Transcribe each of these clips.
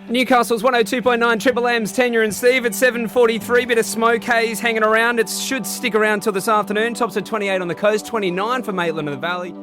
Newcastle's 102.9 Triple M's Tanya and Steve at 7:43. Bit of smoke haze hanging around. It should stick around till this afternoon. Tops at 28 on the coast, 29 for Maitland and the Valley.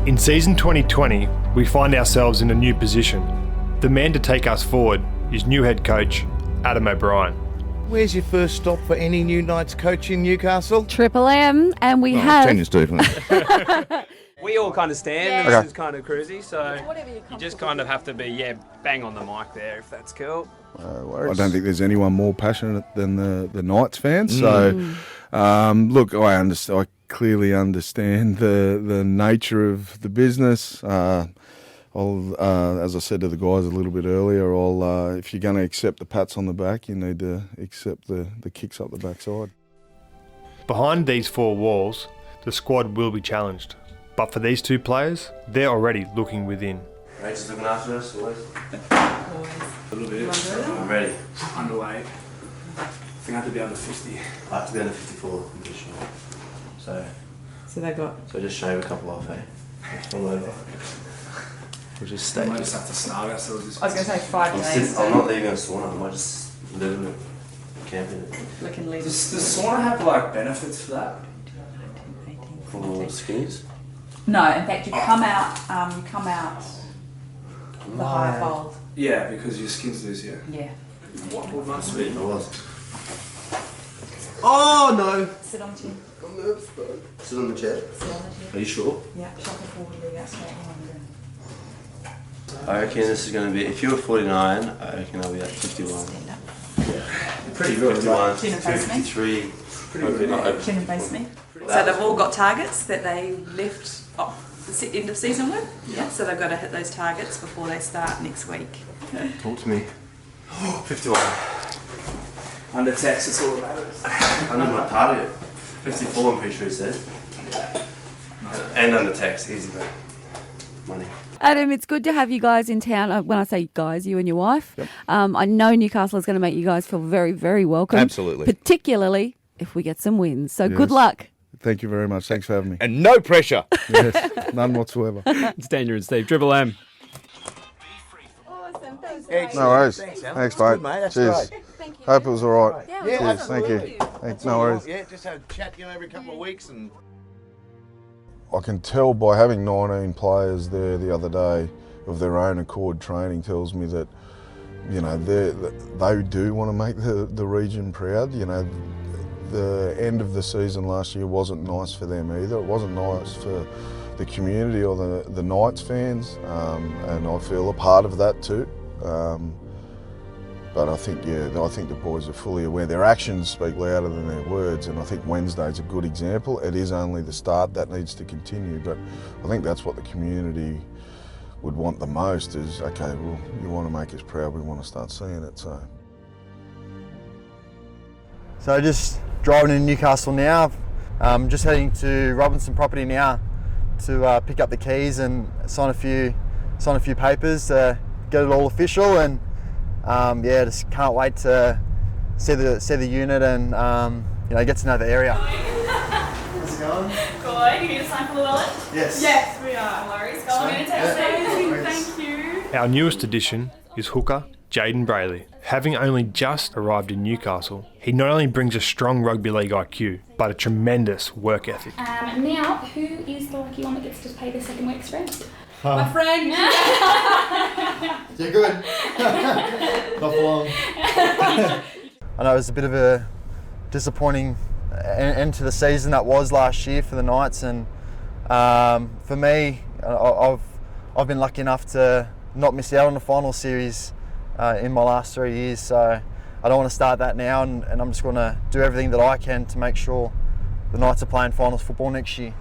In season 2020, we find ourselves in a new position. The man to take us forward is new head coach, Adam O'Brien. Where's your first stop for any new Knights coach in Newcastle? Triple M, and we have... Tanya's definitely. We all kind of stand, Yeah. this is kind of cruisy, so you just kind of have to be, bang on the mic there, if that's cool. I don't think there's anyone more passionate than the Knights fans. So, look, I clearly understand the nature of the business. As I said to the guys a little bit earlier, if you're going to accept the pats on the back, you need to accept the kicks up the backside. Behind these four walls, the squad will be challenged. But for these two players, they're already looking within. Rachel's looking after us, always. A little bit. I'm ready. Underweight. I think I have to be under 50. I have to be under 54, I'm pretty sure. So they got... So just shave a couple off, eh? All over. We'll just stay. We might just have to starve ourselves this I was going to say 5 days. I'm not leaving a sauna, I might just live in it, camp in it. Looking lean. Does sauna have benefits for that? For skinnies? No, in fact you come out the higher fold. Yeah, because your skin's loose, Yeah. What must be? I was. Oh no! Sit on the chair. I'm nervous, bro. Sit on the chair. Sit on the chair. Are you sure? Yeah, shuffle forward, leg out straight on. I reckon this is going to be, if you were 49, I reckon I'll be at 51. Stand up. You're pretty good. 51, Chin and face me. 53. Hopefully not over. Chin and face me. So they've all got targets that they left the end of season with. Yeah. So they've got to hit those targets before they start next week. Talk to me. 51. Under text, it's all about it. Under my target. 54, I'm pretty sure he said. And under text, easy, bro. Money. Adam, it's good to have you guys in town. When I say guys, you and your wife. Yep. I know Newcastle is going to make you guys feel very, very welcome. Absolutely. Particularly if we get some wins. So good luck. Thank you very much. Thanks for having me. And no pressure. Yes, none whatsoever. It's Tanya and Steve, Triple M. Awesome, thanks. Excellent. No worries. Thanks, mate. Thanks, Good, mate. That's Cheers. great. Thank you. Hope it was all right. Yeah, Yeah, Cheers. Thank you. absolutely. Thanks. No worries. Yeah, just have a chat, every couple of weeks and... I can tell by having 19 players there the other day of their own accord training tells me that, they do want to make the region proud. The end of the season last year wasn't nice for them either. It wasn't nice for the community or the Knights fans, and I feel a part of that too. But I think the boys are fully aware. Their actions speak louder than their words, and I think Wednesday's a good example. It is only the start, that needs to continue, but I think that's what the community would want the most is, okay, well, you want to make us proud, we want to start seeing it, so. So just driving into Newcastle now, just heading to Robinson Property now to pick up the keys and sign a few papers, get it all official, and just can't wait to see the unit and get to know the area. How's it going? Good. You need to sign for Llewellyn? Yes. Yes, we are. No worries. Go on, I'm going to text you. Thank you. Our newest addition is hooker Jayden Brailey. Having only just arrived in Newcastle, he not only brings a strong rugby league IQ, but a tremendous work ethic. Now, who is the lucky one that gets to pay their second week's rent? My friend. You're good. Not for long. I know it was a bit of a disappointing end to the season that was last year for the Knights, and for me, I've been lucky enough to not miss out on the final series in my last 3 years, so I don't want to start that now, and I'm just going to do everything that I can to make sure the Knights are playing finals football next year.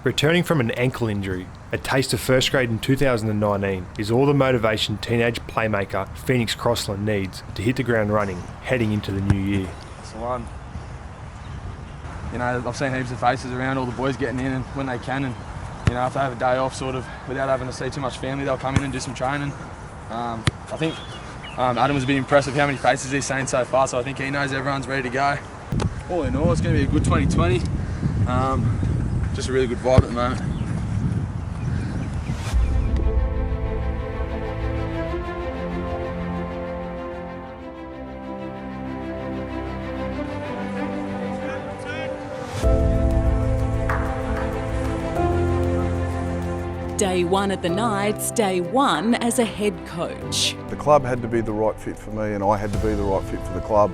Returning from an ankle injury, a taste of first grade in 2019 is all the motivation teenage playmaker Phoenix Crossland needs to hit the ground running heading into the new year. That's the one. You know, I've seen heaps of faces around, all the boys getting in and when they can, and you know, if they have a day off sort of without having to see too much family, they'll come in and do some training. I think Adam was a bit impressed with how many faces he's seen so far, so I think he knows everyone's ready to go. All in all, it's going to be a good 2020. Just a really good vibe at the moment. Day one at the Knights, day one as a head coach. The club had to be the right fit for me and I had to be the right fit for the club.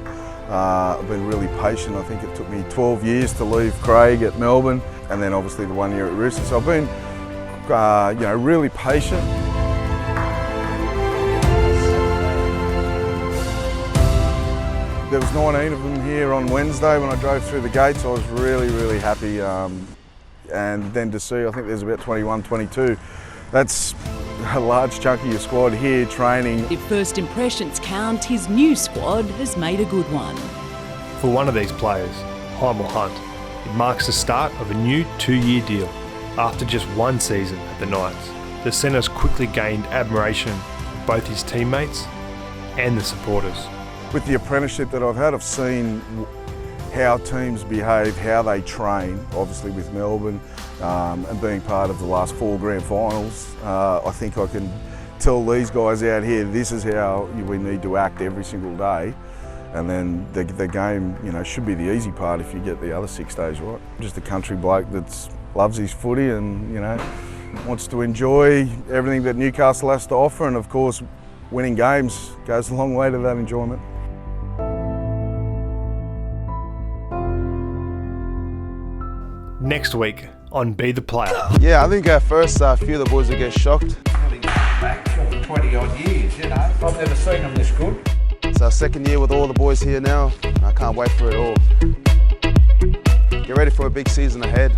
I've been really patient. I think it took me 12 years to leave Craig at Melbourne and then obviously the 1 year at Roosters. So I've been really patient. There was 19 of them here on Wednesday when I drove through the gates. I was really happy. And then to see, I think there's about 21, 22. That's a large chunk of your squad here training. If first impressions count, his new squad has made a good one. For one of these players, Hymel Hunt, it marks the start of a new 2-year deal. After just one season at the Knights, the centre's quickly gained admiration of both his teammates and the supporters. With the apprenticeship that I've had, I've seen how teams behave, how they train, obviously with Melbourne, and being part of the last 4 grand finals. I think I can tell these guys out here, this is how we need to act every single day. And then the game, you know, should be the easy part if you get the other 6 days right. Just a country bloke that loves his footy and, you know, wants to enjoy everything that Newcastle has to offer. And of course, winning games goes a long way to that enjoyment. Next week on Be The Player. Yeah, I think our first few of the boys will get shocked. Back for 20 odd years, you know. I've never seen them this good. It's our second year with all the boys here now. I can't wait for it all. Get ready for a big season ahead.